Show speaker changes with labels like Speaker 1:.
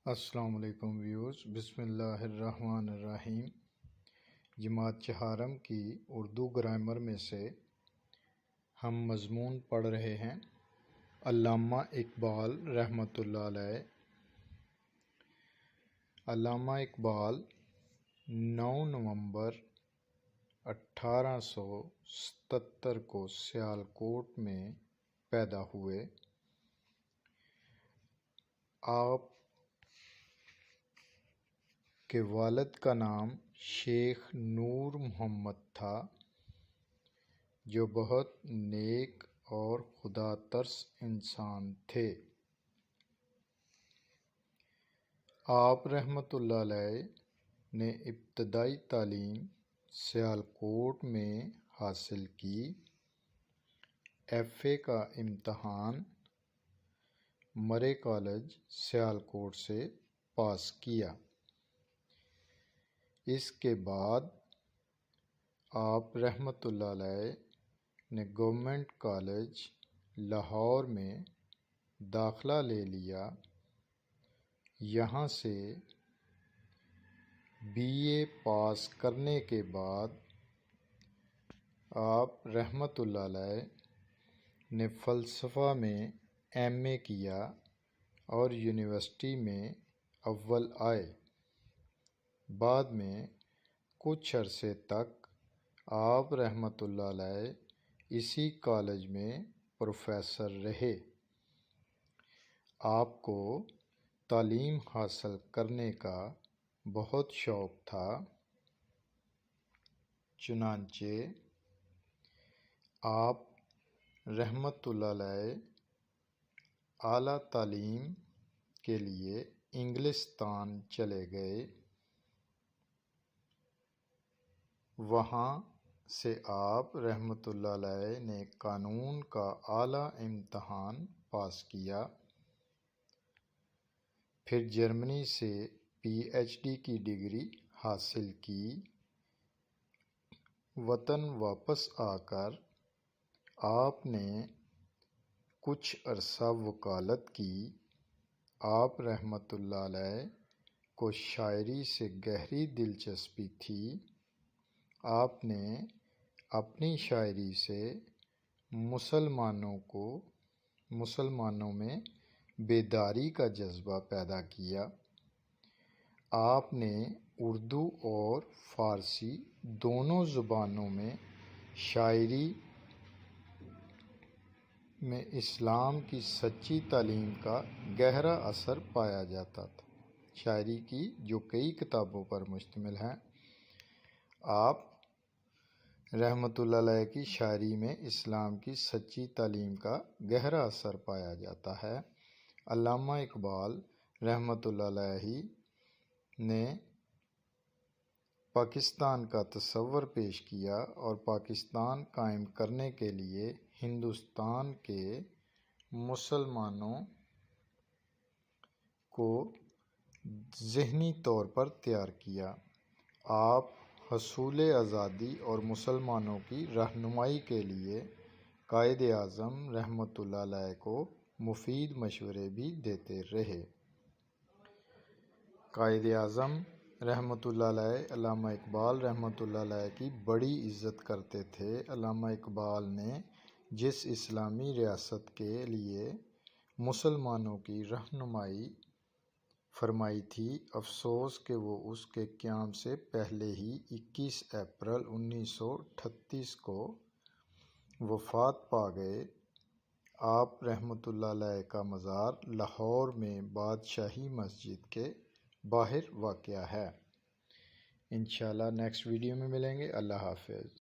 Speaker 1: السلام علیکم ویورز، بسم اللہ الرحمن الرحیم۔ جماعت چہارم کی اردو گرامر میں سے ہم مضمون پڑھ رہے ہیں علامہ اقبال رحمۃ اللہ علیہ۔ علامہ اقبال 9 نومبر 1877 کو سیالکوٹ میں پیدا ہوئے۔ آپ کے والد کا نام شیخ نور محمد تھا، جو بہت نیک اور خدا ترس انسان تھے۔ آپ رحمۃ اللہ علیہ نے ابتدائی تعلیم سیالکوٹ میں حاصل کی۔ ایف اے کا امتحان مرے کالج سیالکوٹ سے پاس کیا۔ اس کے بعد آپ رحمۃ اللہ علیہ نے گورنمنٹ کالج لاہور میں داخلہ لے لیا۔ یہاں سے بی اے پاس کرنے کے بعد آپ رحمۃ اللہ علیہ نے فلسفہ میں ایم اے کیا اور یونیورسٹی میں اول آئے۔ بعد میں کچھ عرصے تک آپ رحمۃ اللہ علیہ اسی کالج میں پروفیسر رہے۔ آپ کو تعلیم حاصل کرنے کا بہت شوق تھا، چنانچہ آپ رحمۃ اللہ علیہ اعلیٰ تعلیم کے لیے انگلستان چلے گئے۔ وہاں سے آپ رحمۃ اللہ علیہ نے قانون کا اعلیٰ امتحان پاس کیا، پھر جرمنی سے پی ایچ ڈی کی ڈگری حاصل کی۔ وطن واپس آ کر آپ نے کچھ عرصہ وکالت کی۔ آپ رحمۃ اللہ علیہ کو شاعری سے گہری دلچسپی تھی۔ آپ نے اپنی شاعری سے مسلمانوں میں بیداری کا جذبہ پیدا کیا۔ آپ نے اردو اور فارسی دونوں زبانوں میں شاعری میں اسلام کی سچی تعلیم کا گہرا اثر پایا جاتا تھا۔ شاعری کی جو کئی کتابوں پر مشتمل ہیں، آپ رحمۃ اللہ علیہ کی شاعری میں اسلام کی سچی تعلیم کا گہرا اثر پایا جاتا ہے۔ علامہ اقبال رحمۃ اللہ علیہ نے پاکستان کا تصور پیش کیا اور پاکستان قائم کرنے کے لیے ہندوستان کے مسلمانوں کو ذہنی طور پر تیار کیا۔ آپ حصول آزادی اور مسلمانوں کی رہنمائی کے لیے قائد اعظم رحمۃ اللہ علیہ کو مفید مشورے بھی دیتے رہے۔ قائد اعظم رحمۃ اللہ علیہ علامہ اقبال رحمۃ اللہ علیہ کی بڑی عزت کرتے تھے۔ علامہ اقبال نے جس اسلامی ریاست کے لیے مسلمانوں کی رہنمائی فرمائی تھی، افسوس کہ وہ اس کے قیام سے پہلے ہی 21 اپریل 1938 کو وفات پا گئے۔ آپ رحمۃ اللہ علیہ کا مزار لاہور میں بادشاہی مسجد کے باہر واقع ہے۔ انشاءاللہ نیکسٹ ویڈیو میں ملیں گے۔ اللہ حافظ۔